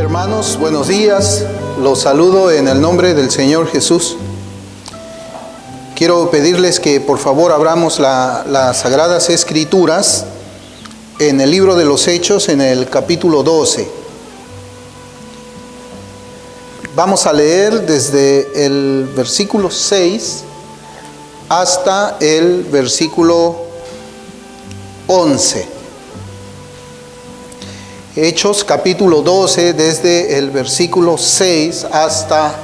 Hermanos, buenos días. Los saludo en el nombre del Señor Jesús. Quiero pedirles que por favor abramos las Sagradas Escrituras en el libro de los Hechos, en el capítulo 12. Vamos a leer desde el versículo 6 hasta el versículo 11. Hechos capítulo 12, desde el versículo 6 hasta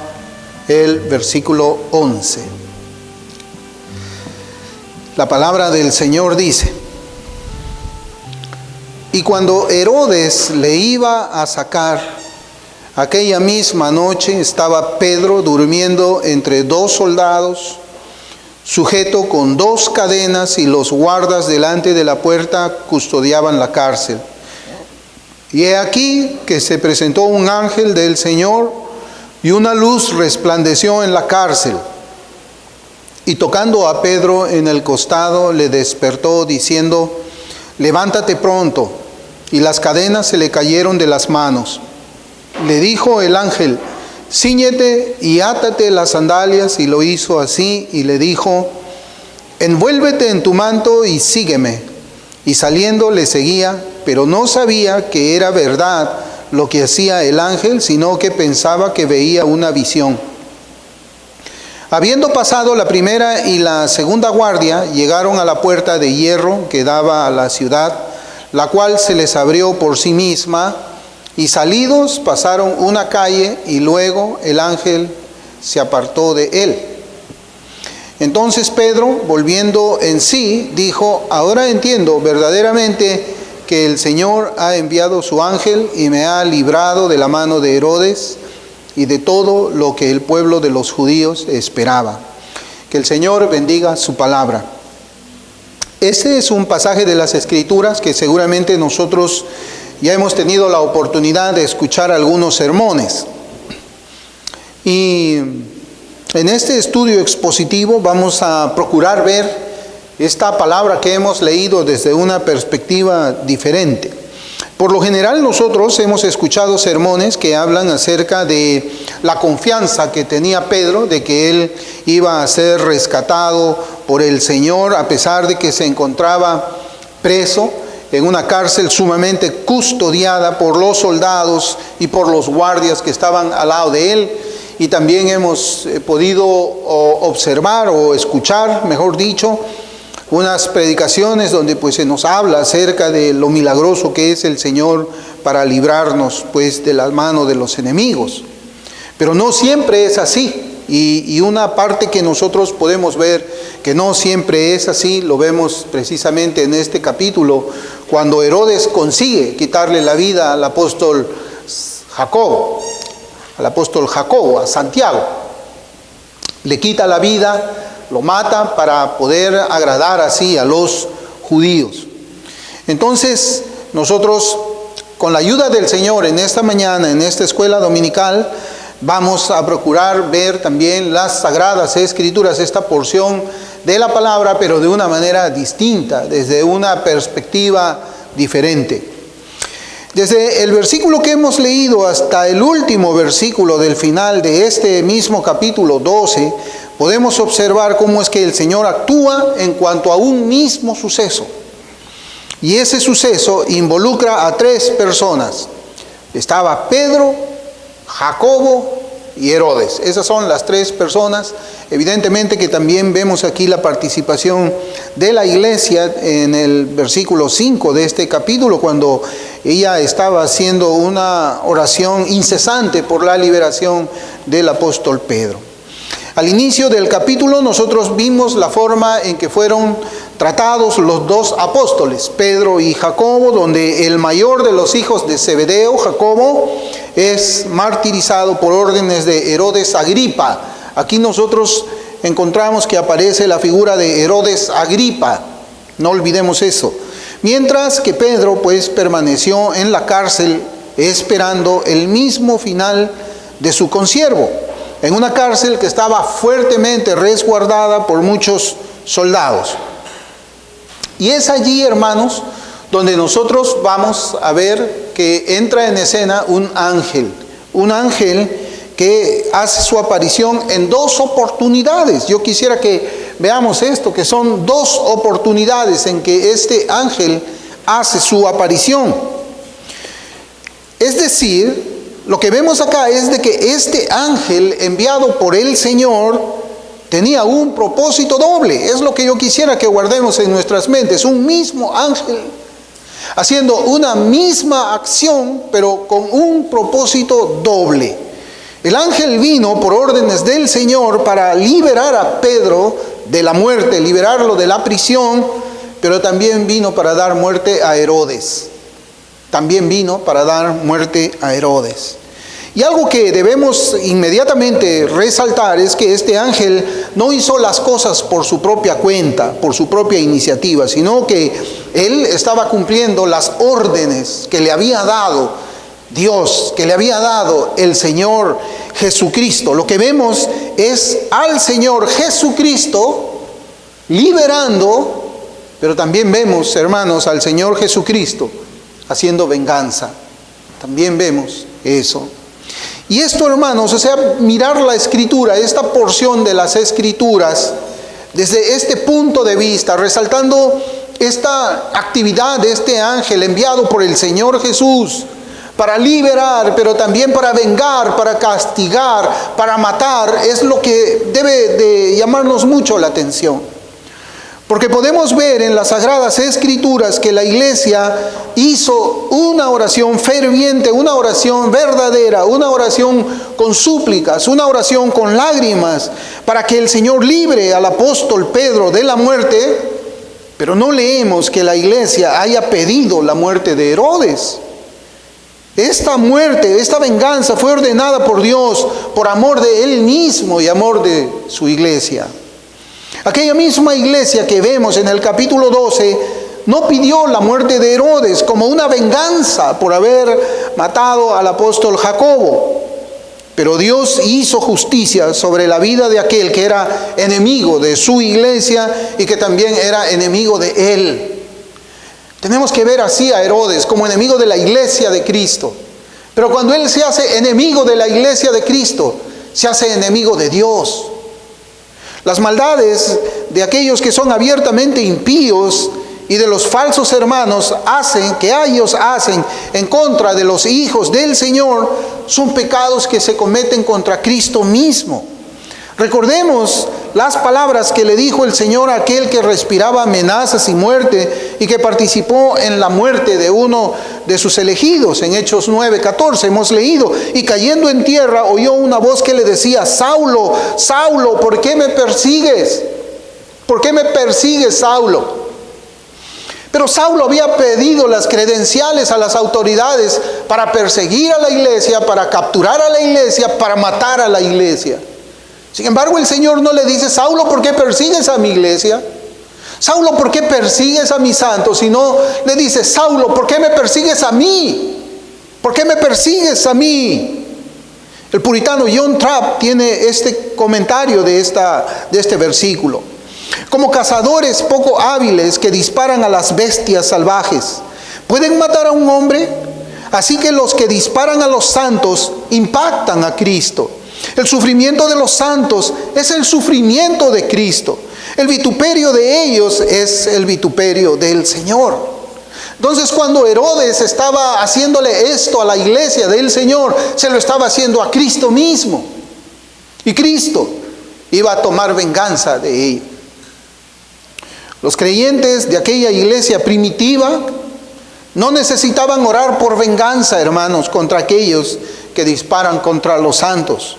el versículo 11. La palabra del Señor dice: Y cuando Herodes le iba a sacar, aquella misma noche estaba Pedro durmiendo entre dos soldados, sujeto con dos cadenas, y los guardas delante de la puerta custodiaban la cárcel. Y he aquí que se presentó un ángel del Señor, y una luz resplandeció en la cárcel. Y tocando a Pedro en el costado, le despertó, diciendo: Levántate pronto. Y las cadenas se le cayeron de las manos. Le dijo el ángel: Cíñete y átate las sandalias. Y lo hizo así, y le dijo: Envuélvete en tu manto y sígueme. Y saliendo le seguía, pero no sabía que era verdad lo que hacía el ángel, sino que pensaba que veía una visión. Habiendo pasado la primera y la segunda guardia, llegaron a la puerta de hierro que daba a la ciudad, la cual se les abrió por sí misma, y salidos pasaron una calle, y luego el ángel se apartó de él. Entonces Pedro, volviendo en sí, dijo: Ahora entiendo verdaderamente que el Señor ha enviado su ángel y me ha librado de la mano de Herodes y de todo lo que el pueblo de los judíos esperaba. Que el Señor bendiga su palabra. Este es un pasaje de las Escrituras que seguramente nosotros ya hemos tenido la oportunidad de escuchar algunos sermones. Y en este estudio expositivo vamos a procurar ver esta palabra que hemos leído desde una perspectiva diferente. Por lo general nosotros hemos escuchado sermones que hablan acerca de la confianza que tenía Pedro de que él iba a ser rescatado por el Señor, a pesar de que se encontraba preso en una cárcel sumamente custodiada por los soldados y por los guardias que estaban al lado de él. Y también hemos podido observar o escuchar, mejor dicho, unas predicaciones donde pues se nos habla acerca de lo milagroso que es el Señor para librarnos pues de la mano de los enemigos. Pero no siempre es así. Y una parte que nosotros podemos ver que no siempre es así, lo vemos precisamente en este capítulo, cuando Herodes consigue quitarle la vida al apóstol Jacobo, a Santiago. Le quita la vida, lo mata para poder agradar así a los judíos. Entonces, nosotros, con la ayuda del Señor, en esta mañana, en esta escuela dominical, vamos a procurar ver también las Sagradas Escrituras, esta porción de la palabra, pero de una manera distinta, desde una perspectiva diferente. Desde el versículo que hemos leído hasta el último versículo del final de este mismo capítulo 12, podemos observar cómo es que el Señor actúa en cuanto a un mismo suceso. Y ese suceso involucra a tres personas. Estaba Pedro, Jacobo y Herodes. Esas son las tres personas. Evidentemente que también vemos aquí la participación de la iglesia en el versículo 5 de este capítulo, cuando ella estaba haciendo una oración incesante por la liberación del apóstol Pedro. Al inicio del capítulo nosotros vimos la forma en que fueron tratados los dos apóstoles, Pedro y Jacobo, donde el mayor de los hijos de Zebedeo, Jacobo, es martirizado por órdenes de Herodes Agripa. Aquí nosotros encontramos que aparece la figura de Herodes Agripa, no olvidemos eso. Mientras que Pedro pues permaneció en la cárcel esperando el mismo final de su consiervo, en una cárcel que estaba fuertemente resguardada por muchos soldados. Y es allí, hermanos, donde nosotros vamos a ver que entra en escena un ángel que hace su aparición en 2 oportunidades. Yo quisiera que veamos esto, que son 2 oportunidades en que este ángel hace su aparición. Es decir, lo que vemos acá es de que este ángel enviado por el Señor tenía un propósito doble. Es lo que yo quisiera que guardemos en nuestras mentes. Un mismo ángel haciendo una misma acción, pero con un propósito doble. El ángel vino por órdenes del Señor para liberar a Pedro de la muerte, liberarlo de la prisión, pero también vino para dar muerte a Herodes. Y algo que debemos inmediatamente resaltar es que este ángel no hizo las cosas por su propia cuenta, por su propia iniciativa, sino que él estaba cumpliendo las órdenes que le había dado Dios, que le había dado el Señor Jesucristo. Lo que vemos es al Señor Jesucristo liberando, pero también vemos, hermanos, al Señor Jesucristo haciendo venganza. También vemos eso. Y esto, hermanos, o sea, mirar la Escritura, esta porción de las Escrituras, desde este punto de vista, resaltando esta actividad de este ángel enviado por el Señor Jesús para liberar, pero también para vengar, para castigar, para matar, es lo que debe de llamarnos mucho la atención. Porque podemos ver en las Sagradas Escrituras que la iglesia hizo una oración ferviente, una oración verdadera, una oración con súplicas, una oración con lágrimas, para que el Señor libre al apóstol Pedro de la muerte, pero no leemos que la iglesia haya pedido la muerte de Herodes. Esta muerte, esta venganza fue ordenada por Dios por amor de Él mismo y amor de su iglesia. Aquella misma iglesia que vemos en el capítulo 12 no pidió la muerte de Herodes como una venganza por haber matado al apóstol Jacobo. Pero Dios hizo justicia sobre la vida de aquel que era enemigo de su iglesia y que también era enemigo de él. Tenemos que ver así a Herodes como enemigo de la iglesia de Cristo. Pero cuando él se hace enemigo de la iglesia de Cristo, se hace enemigo de Dios. Las maldades de aquellos que son abiertamente impíos y de los falsos hermanos que ellos hacen en contra de los hijos del Señor son pecados que se cometen contra Cristo mismo. Recordemos las palabras que le dijo el Señor a aquel que respiraba amenazas y muerte y que participó en la muerte de uno de sus elegidos. En Hechos 9:14 hemos leído: y cayendo en tierra oyó una voz que le decía: Saulo, Saulo, ¿por qué me persigues? ¿Por qué me persigues, Saulo? Pero Saulo había pedido las credenciales a las autoridades para perseguir a la iglesia, para capturar a la iglesia, para matar a la iglesia. Sin embargo, el Señor no le dice: Saulo, ¿por qué persigues a mi iglesia? Saulo, ¿por qué persigues a mis santos? Sino le dice: Saulo, ¿por qué me persigues a mí? ¿Por qué me persigues a mí? El puritano John Trapp tiene este comentario de este versículo. Como cazadores poco hábiles que disparan a las bestias salvajes, ¿pueden matar a un hombre? Así que los que disparan a los santos impactan a Cristo. El sufrimiento de los santos es el sufrimiento de Cristo. El vituperio de ellos es el vituperio del Señor. Entonces, cuando Herodes estaba haciéndole esto a la iglesia del Señor, se lo estaba haciendo a Cristo mismo. Y Cristo iba a tomar venganza de ellos. Los creyentes de aquella iglesia primitiva no necesitaban orar por venganza, hermanos, contra aquellos que disparan contra los santos.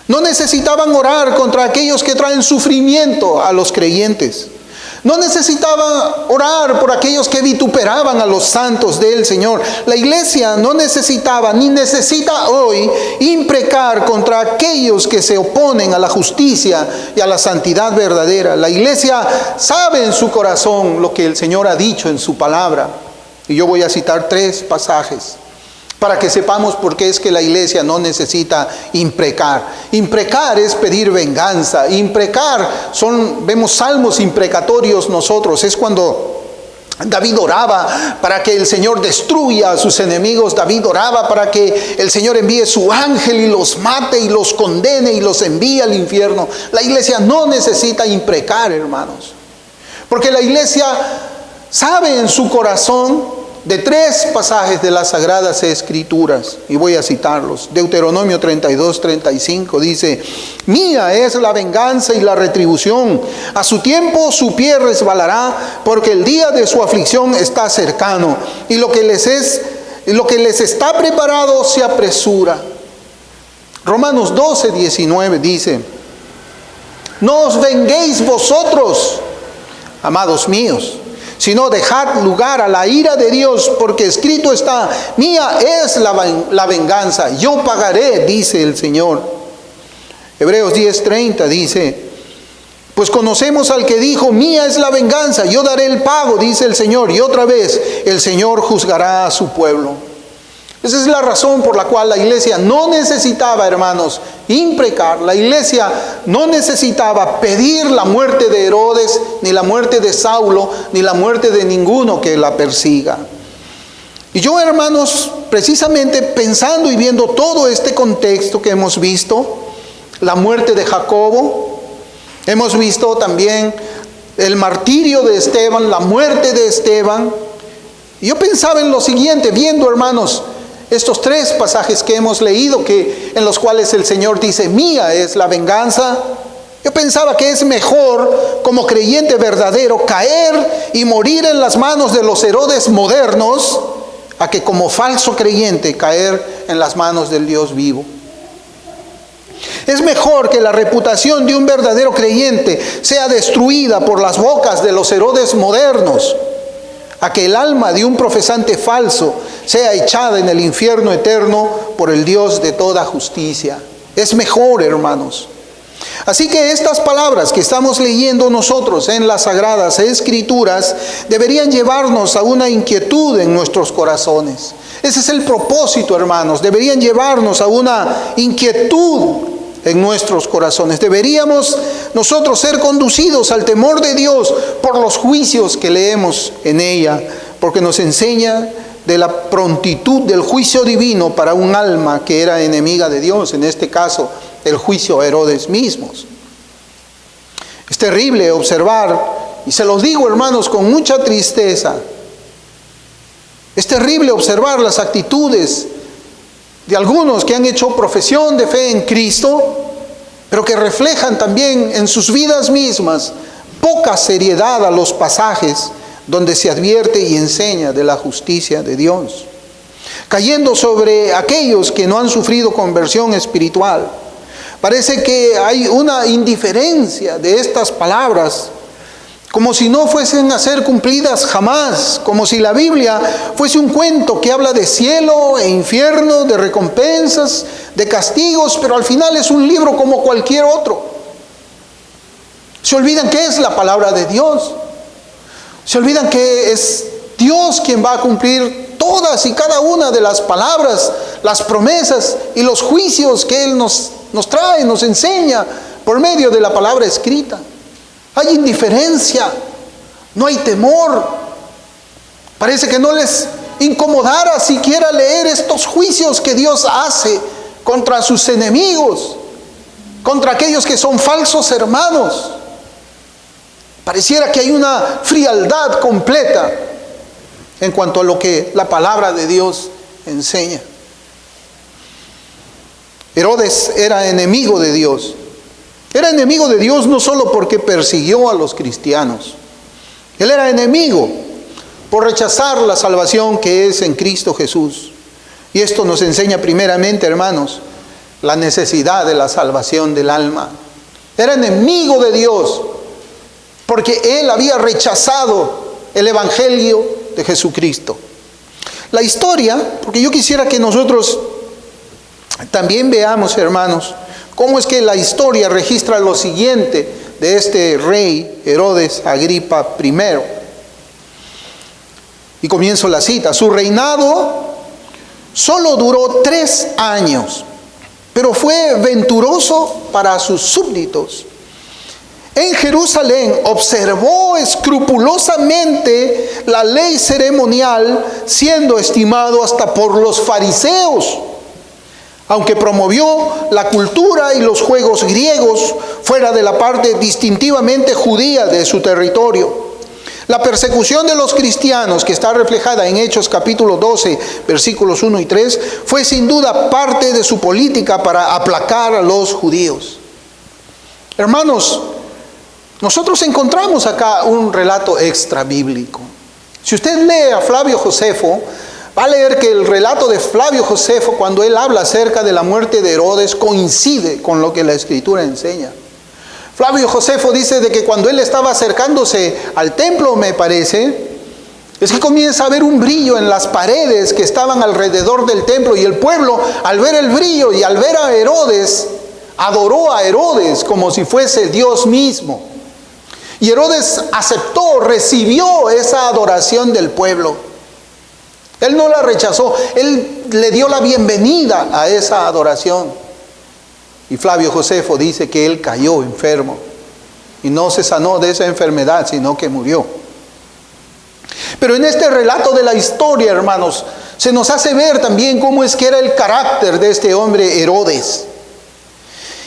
No necesitaban orar contra aquellos que traen sufrimiento a los creyentes. No necesitaban orar por aquellos que vituperaban a los santos del Señor. La iglesia no necesitaba ni necesita hoy imprecar contra aquellos que se oponen a la justicia y a la santidad verdadera. La iglesia sabe en su corazón lo que el Señor ha dicho en su palabra. Y yo voy a citar 3 pasajes para que sepamos por qué es que la iglesia no necesita imprecar. Imprecar es pedir venganza. Imprecar vemos salmos imprecatorios nosotros. Es cuando David oraba para que el Señor destruya a sus enemigos. David oraba para que el Señor envíe su ángel y los mate y los condene y los envíe al infierno. La iglesia no necesita imprecar, hermanos, porque la iglesia sabe en su corazón de 3 pasajes de las Sagradas Escrituras, y voy a citarlos. Deuteronomio 32:35 dice: mía es la venganza y la retribución, a su tiempo su pie resbalará, porque el día de su aflicción está cercano, y lo que les está preparado se apresura. Romanos 12:19 dice: no os venguéis vosotros, amados míos, sino dejad lugar a la ira de Dios, porque escrito está: mía es la venganza, yo pagaré, dice el Señor. Hebreos 10:30 dice: pues conocemos al que dijo: mía es la venganza, yo daré el pago, dice el Señor. Y otra vez, el Señor juzgará a su pueblo. Esa es la razón por la cual la iglesia no necesitaba, hermanos, imprecar. La iglesia no necesitaba pedir la muerte de Herodes, ni la muerte de Saulo, ni la muerte de ninguno que la persiga. Y yo, hermanos, precisamente pensando y viendo todo este contexto que hemos visto, la muerte de Jacobo, hemos visto también el martirio de Esteban, la muerte de Esteban. Y yo pensaba en lo siguiente, viendo, hermanos, estos 3 pasajes que hemos leído, en los cuales el Señor dice: mía es la venganza. Yo pensaba que es mejor, como creyente verdadero, caer y morir en las manos de los Herodes modernos, a que como falso creyente caer en las manos del Dios vivo. Es mejor que la reputación de un verdadero creyente sea destruida por las bocas de los Herodes modernos, a que el alma de un profesante falso sea echada en el infierno eterno por el Dios de toda justicia. Es mejor, hermanos. Así que estas palabras que estamos leyendo nosotros en las Sagradas Escrituras deberían llevarnos a una inquietud en nuestros corazones. Ese es el propósito, hermanos. Deberían llevarnos a una inquietud en nuestros corazones. Deberíamos nosotros ser conducidos al temor de Dios por los juicios que leemos en ella, porque nos enseña de la prontitud del juicio divino para un alma que era enemiga de Dios, en este caso el juicio a Herodes mismos. Es terrible observar, y se los digo, hermanos, con mucha tristeza, es terrible observar las actitudes de algunos que han hecho profesión de fe en Cristo, pero que reflejan también en sus vidas mismas poca seriedad a los pasajes donde se advierte y enseña de la justicia de Dios, cayendo sobre aquellos que no han sufrido conversión espiritual. Parece que hay una indiferencia de estas palabras, como si no fuesen a ser cumplidas jamás, como si la Biblia fuese un cuento que habla de cielo e infierno, de recompensas, de castigos, pero al final es un libro como cualquier otro. Se olvidan que es la palabra de Dios. Se olvidan que es Dios quien va a cumplir todas y cada una de las palabras, las promesas y los juicios que Él nos trae, nos enseña por medio de la palabra escrita. Hay indiferencia, no hay temor. Parece que no les incomodara siquiera leer estos juicios que Dios hace contra sus enemigos, contra aquellos que son falsos hermanos. Pareciera que hay una frialdad completa en cuanto a lo que la palabra de Dios enseña. Herodes era enemigo de Dios. Era enemigo de Dios no solo porque persiguió a los cristianos. Él era enemigo por rechazar la salvación que es en Cristo Jesús. Y esto nos enseña primeramente, hermanos, la necesidad de la salvación del alma. Era enemigo de Dios porque él había rechazado el evangelio de Jesucristo. La historia, porque yo quisiera que nosotros también veamos, hermanos, cómo es que la historia registra lo siguiente de este rey Herodes Agripa I. Y comienzo la cita. Su reinado solo duró 3 años, pero fue venturoso para sus súbditos. en Jerusalén observó escrupulosamente la ley ceremonial, siendo estimado hasta por los fariseos, aunque promovió la cultura y los juegos griegos fuera de la parte distintivamente judía de su territorio. La persecución de los cristianos, que está reflejada en Hechos capítulo 12, versículos 1 y 3, fue sin duda parte de su política para aplacar a los judíos. Hermanos, nosotros encontramos acá un relato extra bíblico. Si usted lee a Flavio Josefo, va a leer que el relato de Flavio Josefo, cuando él habla acerca de la muerte de Herodes, coincide con lo que la Escritura enseña. Flavio Josefo dice de que cuando él estaba acercándose al templo, me parece, es que comienza a ver un brillo en las paredes que estaban alrededor del templo, y el pueblo, al ver el brillo y al ver a Herodes, adoró a Herodes como si fuese Dios mismo. Y Herodes aceptó, recibió esa adoración del pueblo. Él no la rechazó, él le dio la bienvenida a esa adoración. Y Flavio Josefo dice que él cayó enfermo y no se sanó de esa enfermedad, sino que murió. Pero en este relato de la historia, hermanos, se nos hace ver también cómo es que era el carácter de este hombre Herodes.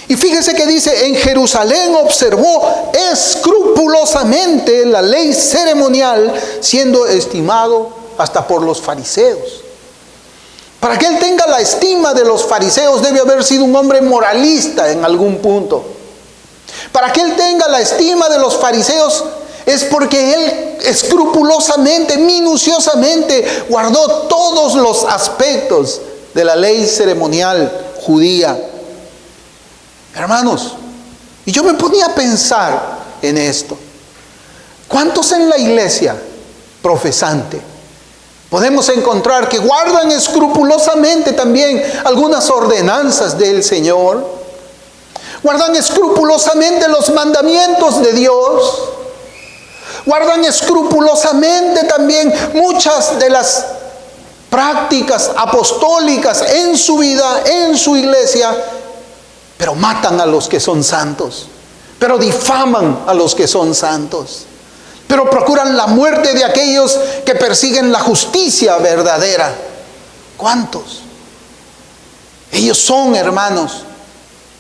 Y fíjese que dice, en Jerusalén observó escrupulosamente la ley ceremonial, siendo estimado hasta por los fariseos. Para que él tenga la estima de los fariseos, debe haber sido un hombre moralista en algún punto. Para que él tenga la estima de los fariseos, es porque él escrupulosamente, minuciosamente guardó todos los aspectos de la ley ceremonial judía. Hermanos, y yo me ponía a pensar en esto. ¿Cuántos en la iglesia profesante podemos encontrar que guardan escrupulosamente también algunas ordenanzas del Señor? Guardan escrupulosamente los mandamientos de Dios. Guardan escrupulosamente también muchas de las prácticas apostólicas en su vida, en su iglesia, pero matan a los que son santos, pero difaman a los que son santos, pero procuran la muerte de aquellos que persiguen la justicia verdadera. ¿Cuántos? Ellos son, hermanos,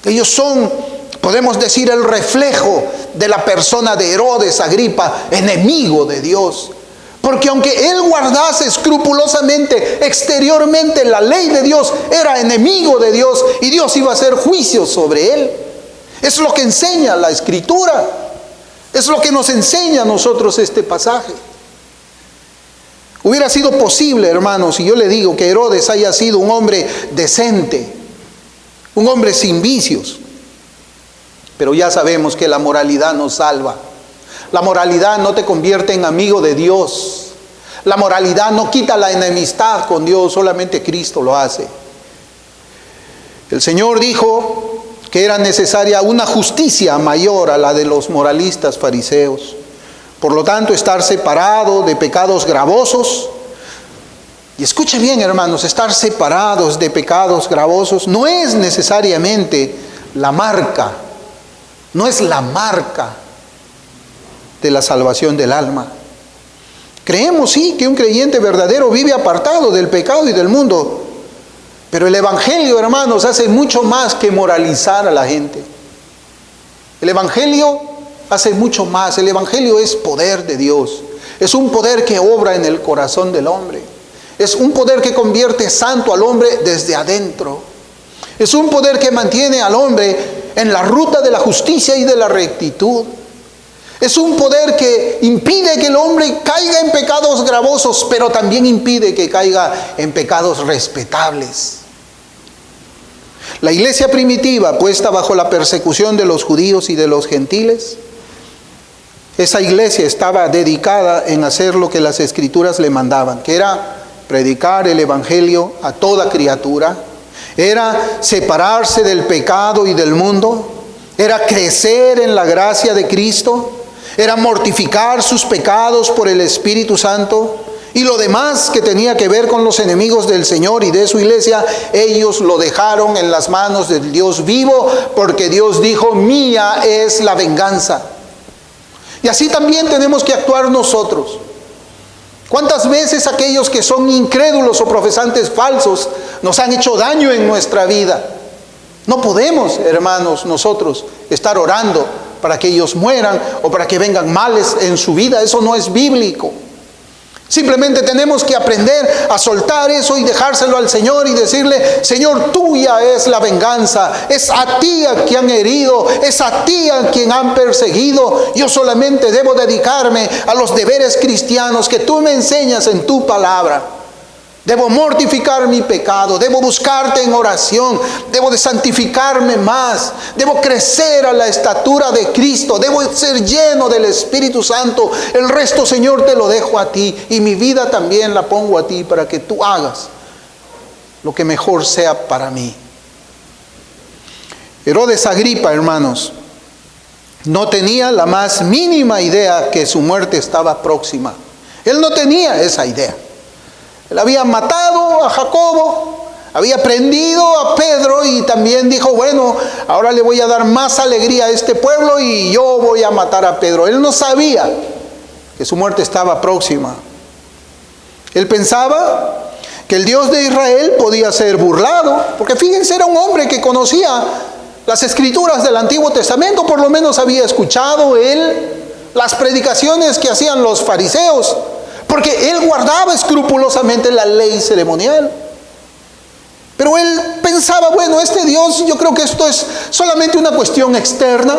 ellos son, podemos decir, el reflejo de la persona de Herodes Agripa, enemigo de Dios. Porque aunque él guardase escrupulosamente, exteriormente la ley de Dios, era enemigo de Dios y Dios iba a hacer juicio sobre él. Es lo que enseña la Escritura. Es lo que nos enseña a nosotros este pasaje. Hubiera sido posible, hermanos, y yo le digo que Herodes haya sido un hombre decente, un hombre sin vicios. Pero ya sabemos que la moralidad no salva. La moralidad no te convierte en amigo de Dios. La moralidad no quita la enemistad con Dios, solamente Cristo lo hace. El Señor dijo que era necesaria una justicia mayor a la de los moralistas fariseos. Por lo tanto, estar separado de pecados gravosos. Y escuche bien, hermanos, estar separados de pecados gravosos no es necesariamente la marca, no es la marca de la salvación del alma. Creemos, sí, que un creyente verdadero vive apartado del pecado y del mundo, pero el Evangelio, hermanos, hace mucho más que moralizar a la gente. El Evangelio hace mucho más. El Evangelio es poder de Dios. Es un poder que obra en el corazón del hombre. Es un poder que convierte santo al hombre desde adentro. Es un poder que mantiene al hombre en la ruta de la justicia y de la rectitud. Es un poder que impide que el hombre caiga en pecados gravosos, pero también impide que caiga en pecados respetables. La iglesia primitiva, puesta bajo la persecución de los judíos y de los gentiles, esa iglesia estaba dedicada en hacer lo que las Escrituras le mandaban, que era predicar el Evangelio a toda criatura, era separarse del pecado y del mundo, era crecer en la gracia de Cristo, era mortificar sus pecados por el Espíritu Santo, y lo demás que tenía que ver con los enemigos del Señor y de su iglesia, ellos lo dejaron en las manos del Dios vivo, porque Dios dijo: mía es la venganza, Y así también tenemos que actuar nosotros. ¿Cuántas veces aquellos que son incrédulos o profesantes falsos nos han hecho daño en nuestra vida? No podemos, hermanos, nosotros estar orando para que ellos mueran o para que vengan males en su vida. Eso no es bíblico. Simplemente tenemos que aprender a soltar eso y dejárselo al Señor y decirle: Señor, tuya es la venganza, es a ti a quien han herido, es a ti a quien han perseguido. Yo solamente debo dedicarme a los deberes cristianos que tú me enseñas en tu palabra. Debo mortificar mi pecado, debo buscarte en oración, debo de santificarme más, debo crecer a la estatura de Cristo, debo ser lleno del Espíritu Santo. El resto, Señor, te lo dejo a ti, y mi vida también la pongo a ti para que tú hagas lo que mejor sea para mí. Herodes Agripa, hermanos, no tenía la más mínima idea que su muerte estaba próxima. Él no tenía esa idea. Él había matado a Jacobo, había prendido a Pedro y también dijo: bueno, ahora le voy a dar más alegría a este pueblo y yo voy a matar a Pedro. Él no sabía que su muerte estaba próxima. Él pensaba que el Dios de Israel podía ser burlado, porque fíjense, era un hombre que conocía las escrituras del Antiguo Testamento, por lo menos había escuchado él las predicaciones que hacían los fariseos, porque él guardaba escrupulosamente la ley ceremonial. Pero él pensaba: bueno, este Dios, yo creo que esto es solamente una cuestión externa.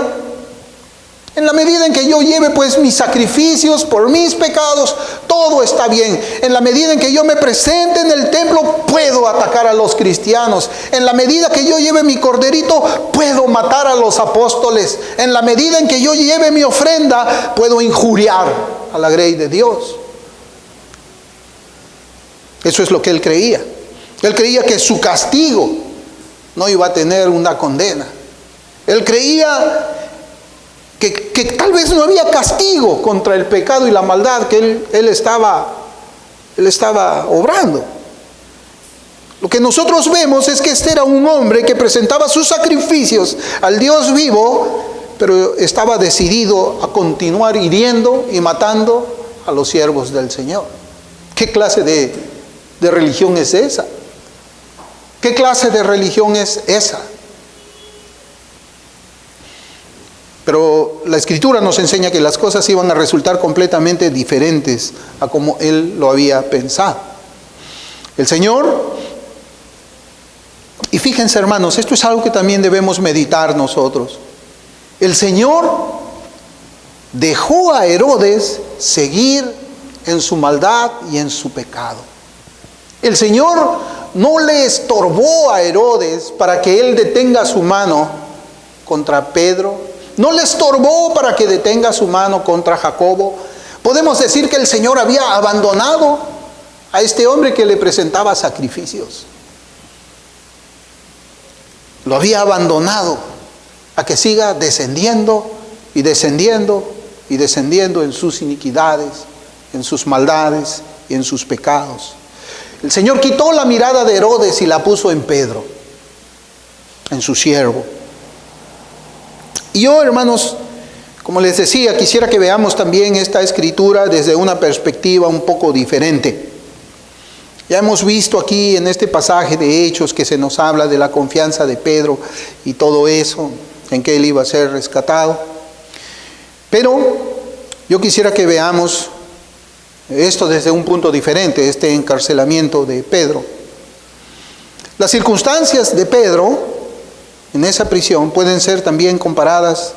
En la medida en que yo lleve pues mis sacrificios por mis pecados, todo está bien. En la medida en que yo me presente en el templo, puedo atacar a los cristianos. En la medida que yo lleve mi corderito, puedo matar a los apóstoles. En la medida en que yo lleve mi ofrenda, puedo injuriar a la grey de Dios. Eso es lo que él creía. Él creía que su castigo no iba a tener una condena. Él creía que tal vez no había castigo contra el pecado y la maldad que él estaba obrando. Lo que nosotros vemos es que este era un hombre que presentaba sus sacrificios al Dios vivo, pero estaba decidido a continuar hiriendo y matando a los siervos del Señor. ¿Qué clase de religión es esa? ¿Qué clase de religión es esa? Pero la Escritura nos enseña que las cosas iban a resultar completamente diferentes a como él lo había pensado. El Señor, y fíjense, hermanos, esto es algo que también debemos meditar nosotros. El Señor dejó a Herodes seguir en su maldad y en su pecado. El Señor no le estorbó a Herodes para que él detenga su mano contra Pedro. No le estorbó para que detenga su mano contra Jacobo. Podemos decir que el Señor había abandonado a este hombre que le presentaba sacrificios. Lo había abandonado a que siga descendiendo y descendiendo y descendiendo en sus iniquidades, en sus maldades y en sus pecados. El Señor quitó la mirada de Herodes y la puso en Pedro, en su siervo. Y yo, hermanos, como les decía, quisiera que veamos también esta escritura desde una perspectiva un poco diferente. Ya hemos visto aquí en este pasaje de Hechos que se nos habla de la confianza de Pedro y todo eso, en que él iba a ser rescatado. Pero yo quisiera que veamos esto desde un punto diferente, este encarcelamiento de Pedro. Las circunstancias de Pedro en esa prisión pueden ser también comparadas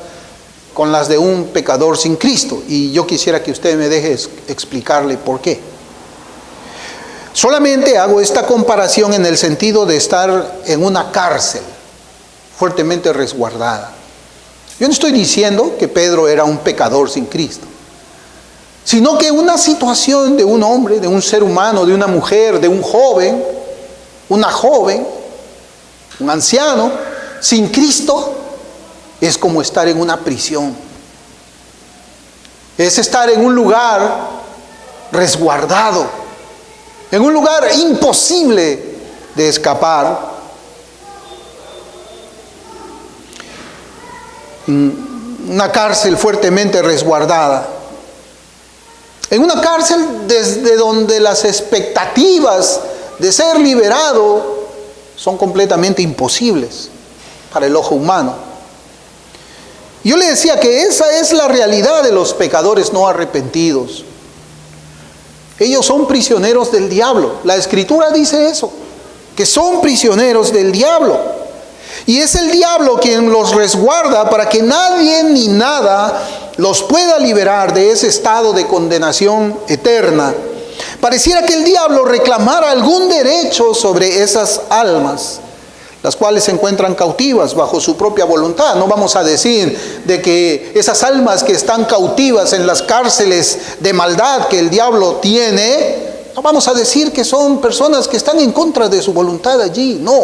con las de un pecador sin Cristo. Y yo quisiera que usted me deje explicarle por qué. Solamente hago esta comparación en el sentido de estar en una cárcel fuertemente resguardada. Yo no estoy diciendo que Pedro era un pecador sin Cristo, sino que una situación de un hombre, de un ser humano, de una mujer, de un joven, una joven, un anciano, sin Cristo, es como estar en una prisión. Es estar en un lugar resguardado, en un lugar imposible de escapar. una cárcel fuertemente resguardada. En una cárcel desde donde las expectativas de ser liberado son completamente imposibles para el ojo humano. Yo le decía que esa es la realidad de los pecadores no arrepentidos. Ellos son prisioneros del diablo. La Escritura dice eso, que son prisioneros del diablo. Y es el diablo quien los resguarda para que nadie ni nada los pueda liberar de ese estado de condenación eterna. Pareciera que el diablo reclamara algún derecho sobre esas almas, las cuales se encuentran cautivas bajo su propia voluntad. No vamos a decir de que esas almas que están cautivas en las cárceles de maldad que el diablo tiene, no vamos a decir que son personas que están en contra de su voluntad allí. No,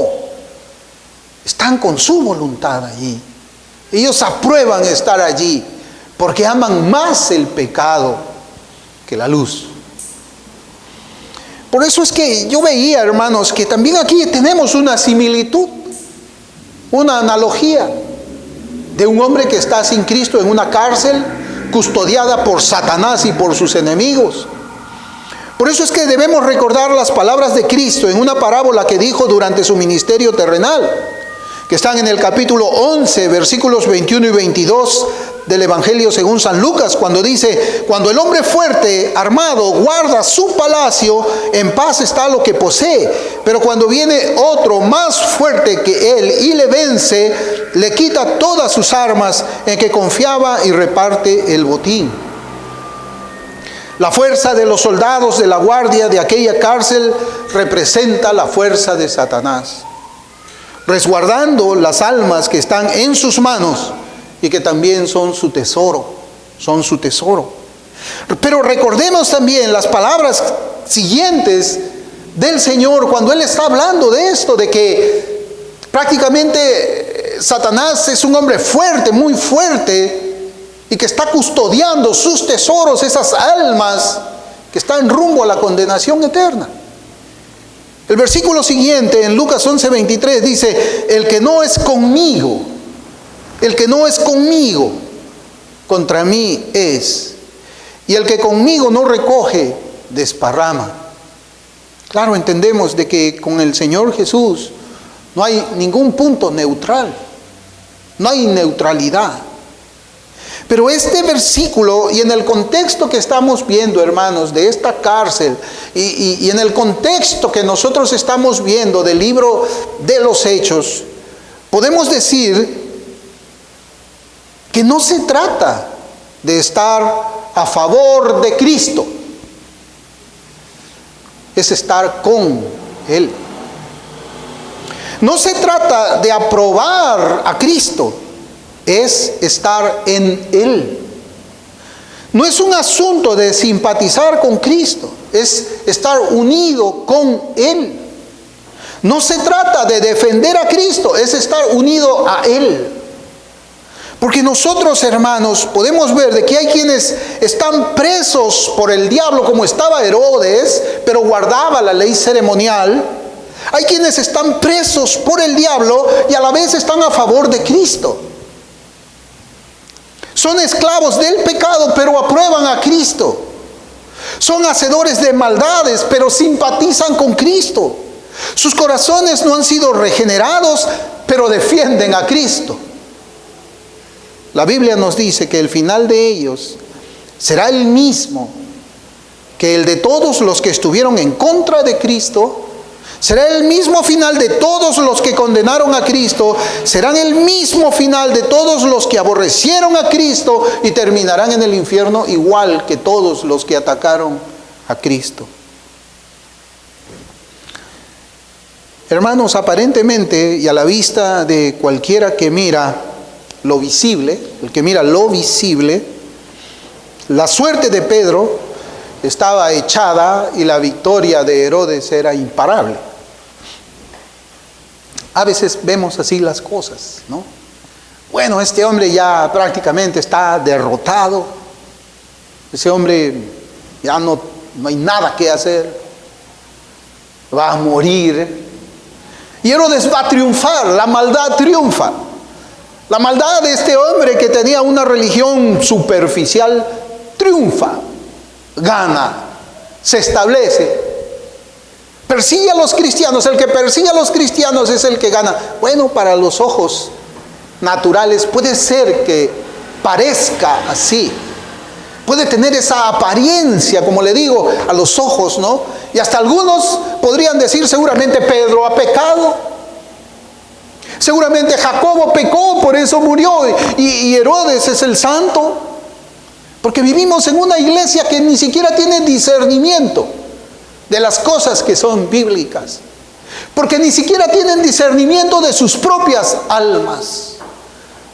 están con su voluntad allí. Ellos aprueban estar allí porque aman más el pecado que la luz. Por eso es que yo veía, hermanos, que también aquí tenemos una similitud, una analogía de un hombre que está sin Cristo en una cárcel custodiada por Satanás y por sus enemigos. Por eso es que debemos recordar las palabras de Cristo en una parábola que dijo durante su ministerio terrenal, que están en el capítulo 11, versículos 21 y 22 del Evangelio según San Lucas, cuando dice: cuando el hombre fuerte, armado, guarda su palacio, en paz está lo que posee. Pero cuando viene otro más fuerte que él y le vence, le quita todas sus armas en que confiaba y reparte el botín. La fuerza de los soldados de la guardia de aquella cárcel representa la fuerza de Satanás, resguardando las almas que están en sus manos y que también son su tesoro, Pero recordemos también las palabras siguientes del Señor cuando Él está hablando de esto, de que prácticamente Satanás es un hombre fuerte, muy fuerte, y que está custodiando sus tesoros, esas almas que están rumbo a la condenación eterna. El versículo siguiente, en Lucas 11:23, dice: el que no es conmigo, contra mí es. Y el que conmigo no recoge, desparrama. Claro, entendemos de que con el Señor Jesús no hay ningún punto neutral, no hay neutralidad. Pero este versículo, y en el contexto que estamos viendo, hermanos, de esta cárcel, y en el contexto que nosotros estamos viendo del libro de los Hechos, podemos decir que no se trata de estar a favor de Cristo, es estar con Él. No se trata de aprobar a Cristo, es estar en Él. No es un asunto de simpatizar con Cristo, es estar unido con Él. No se trata de defender a Cristo, es estar unido a Él. Porque nosotros, hermanos, podemos ver de que hay quienes están presos por el diablo, como estaba Herodes, pero guardaba la ley ceremonial. Hay quienes están presos por el diablo y a la vez están a favor de Cristo. Son esclavos del pecado, pero aprueban a Cristo. Son hacedores de maldades, pero simpatizan con Cristo. Sus corazones no han sido regenerados, pero defienden a Cristo. La Biblia nos dice que el final de ellos será el mismo que el de todos los que estuvieron en contra de Cristo. Será el mismo final de todos los que condenaron a Cristo. Serán el mismo final de todos los que aborrecieron a Cristo y terminarán en el infierno igual que todos los que atacaron a Cristo. Hermanos, aparentemente y a la vista de cualquiera que mira lo visible, el que mira lo visible, la suerte de Pedro estaba echada y la victoria de Herodes era imparable. A veces vemos así las cosas, ¿no? Bueno, este hombre ya prácticamente está derrotado. Ese hombre ya no hay nada que hacer. Va a morir. Y Herodes va a triunfar, la maldad triunfa. La maldad de este hombre que tenía una religión superficial triunfa, gana, se establece. Persigue a los cristianos. El que persigue a los cristianos es el que gana. Bueno, para los ojos naturales puede ser que parezca así. Puede tener esa apariencia, como le digo, a los ojos, ¿no? Y hasta algunos podrían decir, seguramente Pedro ha pecado. Seguramente Jacobo pecó, por eso murió. Y Herodes es el santo. Porque vivimos en una iglesia que ni siquiera tiene discernimiento de las cosas que son bíblicas. Porque ni siquiera tienen discernimiento de sus propias almas.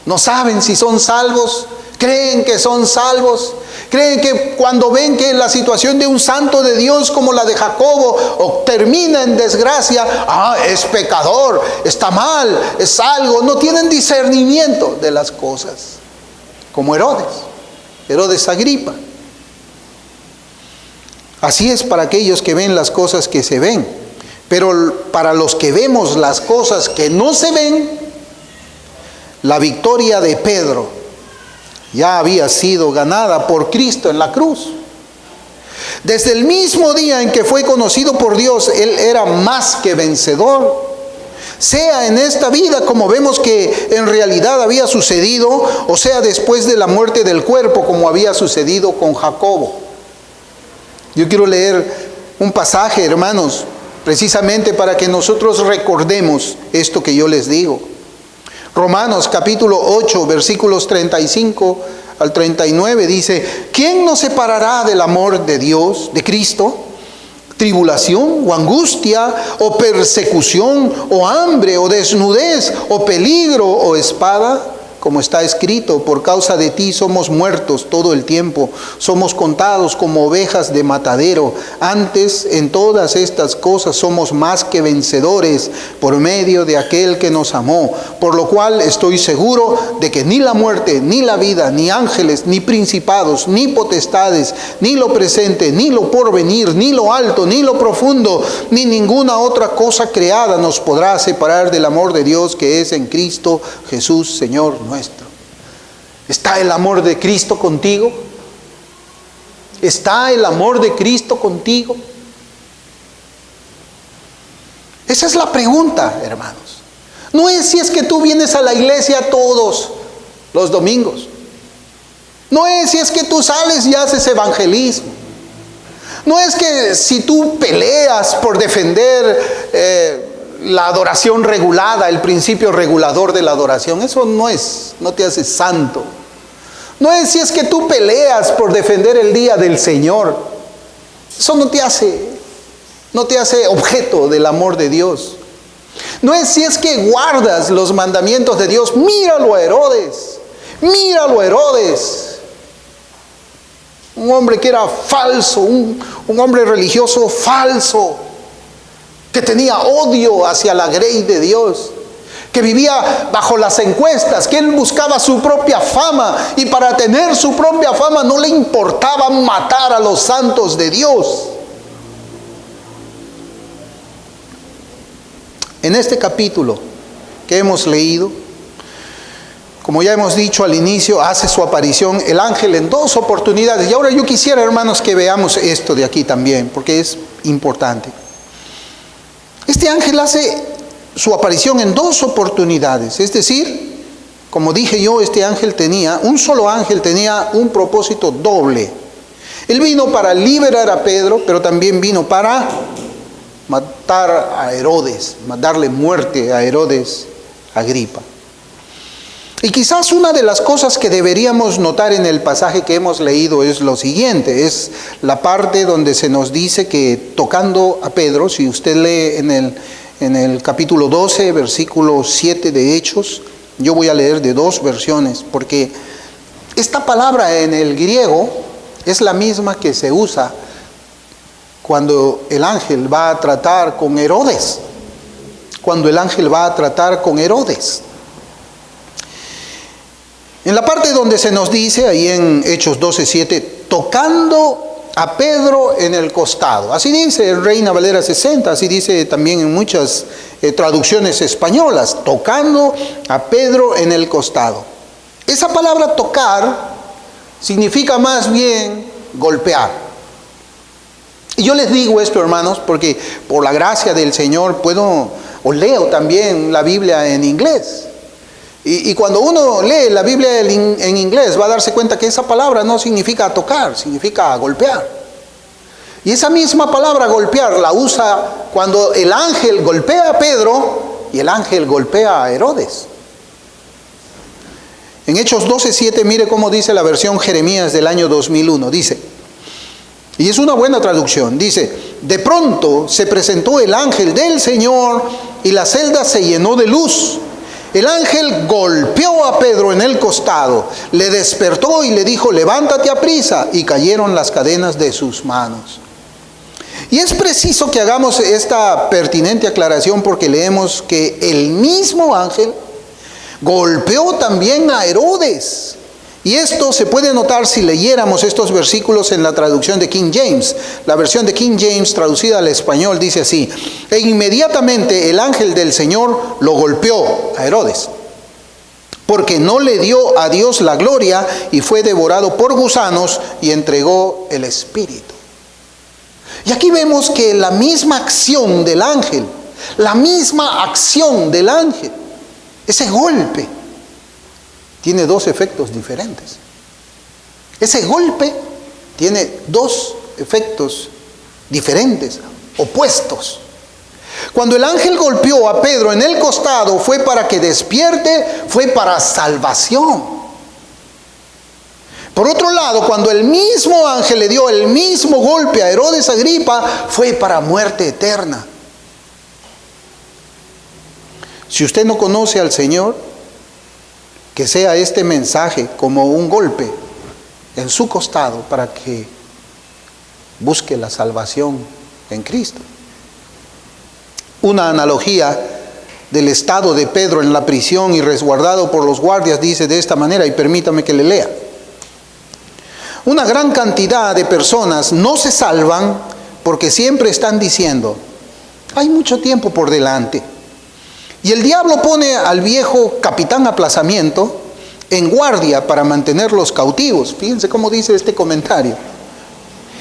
No saben si son salvos, creen que son salvos, creen que cuando ven que la situación de un santo de Dios como la de Jacobo o termina en desgracia, es pecador, está mal, es algo, no tienen discernimiento de las cosas. Como Herodes Agripa. Así es para aquellos que ven las cosas que se ven, pero para los que vemos las cosas que no se ven, la victoria de Pedro ya había sido ganada por Cristo en la cruz. Desde el mismo día en que fue conocido por Dios, él era más que vencedor. Sea en esta vida, como vemos que en realidad había sucedido, o sea después de la muerte del cuerpo, como había sucedido con Jacobo. Yo quiero leer un pasaje, hermanos, precisamente para que nosotros recordemos esto que yo les digo. Romanos capítulo 8, versículos 35 al 39 dice: ¿quién nos separará del amor de Dios, de Cristo? ¿Tribulación o angustia o persecución o hambre o desnudez o peligro o espada? Como está escrito, por causa de ti somos muertos todo el tiempo, somos contados como ovejas de matadero. Antes, en todas estas cosas somos más que vencedores por medio de aquel que nos amó. Por lo cual estoy seguro de que ni la muerte, ni la vida, ni ángeles, ni principados, ni potestades, ni lo presente, ni lo porvenir, ni lo alto, ni lo profundo, ni ninguna otra cosa creada nos podrá separar del amor de Dios que es en Cristo Jesús, Señor nuestro. ¿Está el amor de Cristo contigo? ¿Está el amor de Cristo contigo? Esa es la pregunta, hermanos. No es si es que tú vienes a la iglesia todos los domingos. No es si es que tú sales y haces evangelismo. No es que si tú peleas por defender la adoración regulada, el principio regulador de la adoración. Eso no te hace santo. No es si es que tú peleas por defender el día del Señor. Eso no te hace objeto del amor de Dios. No es si es que guardas los mandamientos de Dios. Míralo a Herodes. Un hombre que era falso, un hombre religioso falso, que tenía odio hacia la grey de Dios, que vivía bajo las encuestas, que él buscaba su propia fama, y para tener su propia fama no le importaba matar a los santos de Dios. En este capítulo que hemos leído, como ya hemos dicho al inicio, hace su aparición el ángel en 2 oportunidades. Y ahora yo quisiera, hermanos, que veamos esto de aquí también, porque es importante. Este ángel hace su aparición en 2 oportunidades. Es decir, como dije yo, un solo ángel tenía un propósito doble. Él vino para liberar a Pedro, pero también vino para matar a Herodes, darle muerte a Herodes Agripa. Y quizás una de las cosas que deberíamos notar en el pasaje que hemos leído es lo siguiente, es la parte donde se nos dice que tocando a Pedro, si usted lee en el capítulo 12, versículo 7 de Hechos, yo voy a leer de 2 versiones, porque esta palabra en el griego es la misma que se usa cuando el ángel va a tratar con Herodes, En la parte donde se nos dice, ahí en Hechos 12:7, tocando a Pedro en el costado. Así dice Reina Valera 60, así dice también en muchas traducciones españolas, tocando a Pedro en el costado. Esa palabra tocar significa más bien golpear. Y yo les digo esto, hermanos, porque por la gracia del Señor puedo, o leo también la Biblia en inglés. Y cuando uno lee la Biblia en inglés va a darse cuenta que esa palabra no significa tocar, significa golpear. Y esa misma palabra golpear la usa cuando el ángel golpea a Pedro y el ángel golpea a Herodes. En Hechos 12:7, mire cómo dice la versión Jeremías del año 2001. Dice, y es una buena traducción, dice: de pronto se presentó el ángel del Señor y la celda se llenó de luz. El ángel golpeó a Pedro en el costado, le despertó y le dijo: levántate aprisa, y cayeron las cadenas de sus manos. Y es preciso que hagamos esta pertinente aclaración porque leemos que el mismo ángel golpeó también a Herodes. Y esto se puede notar si leyéramos estos versículos en la traducción de King James. La versión de King James traducida al español dice así: e inmediatamente el ángel del Señor lo golpeó a Herodes, porque no le dio a Dios la gloria, y fue devorado por gusanos y entregó el espíritu. Y aquí vemos que la misma acción del ángel, ese golpe, tiene dos efectos diferentes. Ese golpe tiene dos efectos diferentes, opuestos. Cuando el ángel golpeó a Pedro en el costado, fue para que despierte, fue para salvación. Por otro lado, cuando el mismo ángel le dio el mismo golpe a Herodes Agripa, fue para muerte eterna. Si usted no conoce al Señor, que sea este mensaje como un golpe en su costado para que busque la salvación en Cristo. Una analogía del estado de Pedro en la prisión y resguardado por los guardias dice de esta manera, y permítame que le lea. Una gran cantidad de personas no se salvan porque siempre están diciendo: hay mucho tiempo por delante. Y el diablo pone al viejo capitán aplazamiento en guardia para mantenerlos cautivos. Fíjense cómo dice este comentario.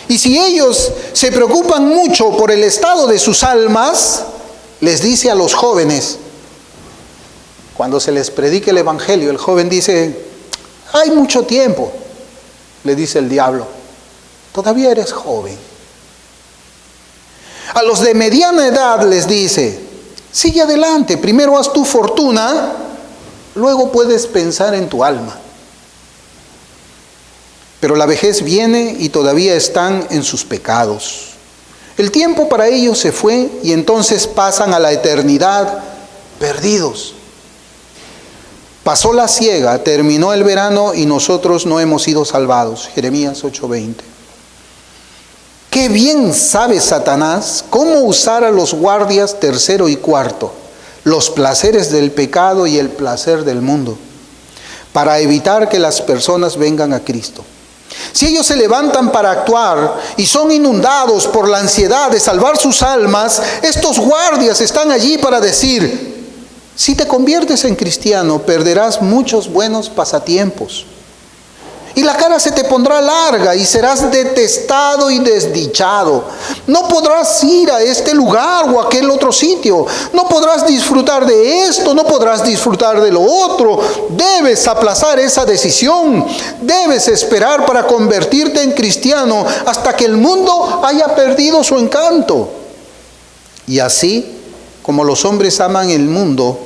Y si ellos se preocupan mucho por el estado de sus almas, les dice a los jóvenes, cuando se les predique el evangelio, el joven dice: hay mucho tiempo. Le dice el diablo: todavía eres joven. A los de mediana edad les dice: sigue adelante, primero haz tu fortuna, luego puedes pensar en tu alma. Pero la vejez viene y todavía están en sus pecados. El tiempo para ellos se fue y entonces pasan a la eternidad perdidos. Pasó la siega, terminó el verano y nosotros no hemos sido salvados. Jeremías 8:20. Qué bien sabe Satanás cómo usar a los guardias tercero y cuarto, los placeres del pecado y el placer del mundo, para evitar que las personas vengan a Cristo. Si ellos se levantan para actuar y son inundados por la ansiedad de salvar sus almas, estos guardias están allí para decir: si te conviertes en cristiano, perderás muchos buenos pasatiempos. Y la cara se te pondrá larga y serás detestado y desdichado. No podrás ir a este lugar o a aquel otro sitio. No podrás disfrutar de esto, no podrás disfrutar de lo otro. Debes aplazar esa decisión. Debes esperar para convertirte en cristiano hasta que el mundo haya perdido su encanto. Y así como los hombres aman el mundo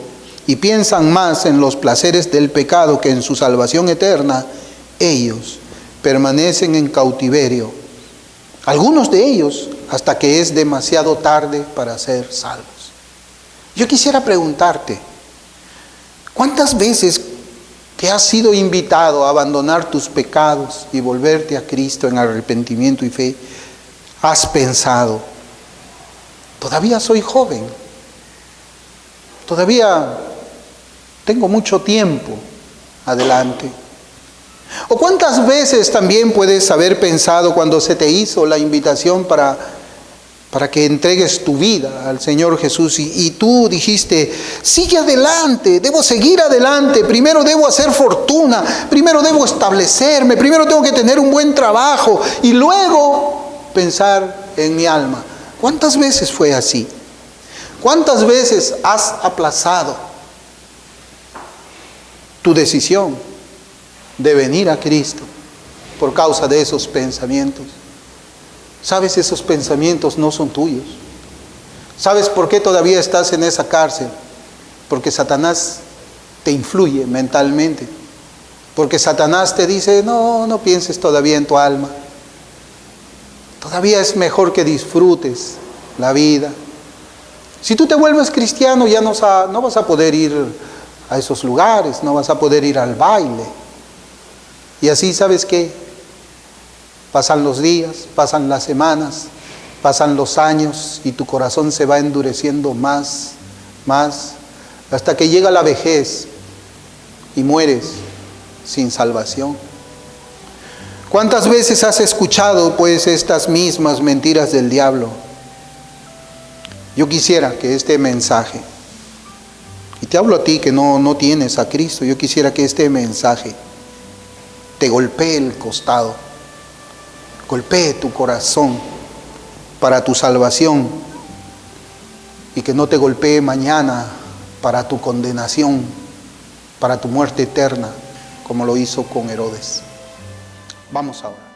y piensan más en los placeres del pecado que en su salvación eterna, ellos permanecen en cautiverio, algunos de ellos hasta que es demasiado tarde para ser salvos. Yo quisiera preguntarte, ¿cuántas veces que has sido invitado a abandonar tus pecados y volverte a Cristo en arrepentimiento y fe, has pensado: todavía soy joven, todavía tengo mucho tiempo adelante? ¿O cuántas veces también puedes haber pensado cuando se te hizo la invitación para que entregues tu vida al Señor Jesús y tú dijiste, sigue adelante, debo seguir adelante, primero debo hacer fortuna, primero debo establecerme, primero tengo que tener un buen trabajo y luego pensar en mi alma? ¿Cuántas veces fue así? ¿Cuántas veces has aplazado tu decisión de venir a Cristo por causa de esos pensamientos? ¿Sabes? Esos pensamientos no son tuyos. ¿Sabes por qué todavía estás en esa cárcel? Porque Satanás te influye mentalmente. Porque Satanás te dice, no pienses todavía en tu alma. Todavía es mejor que disfrutes la vida. Si tú te vuelves cristiano, ya no vas a poder ir a esos lugares, no vas a poder ir al baile. Y así, ¿sabes qué? Pasan los días, pasan las semanas, pasan los años y tu corazón se va endureciendo más, hasta que llega la vejez y mueres sin salvación. ¿Cuántas veces has escuchado pues estas mismas mentiras del diablo? Yo quisiera que este mensaje, y te hablo a ti que no tienes a Cristo, yo quisiera que este mensaje te golpee el costado, golpee tu corazón para tu salvación y que no te golpee mañana para tu condenación, para tu muerte eterna, como lo hizo con Herodes. Vamos ahora.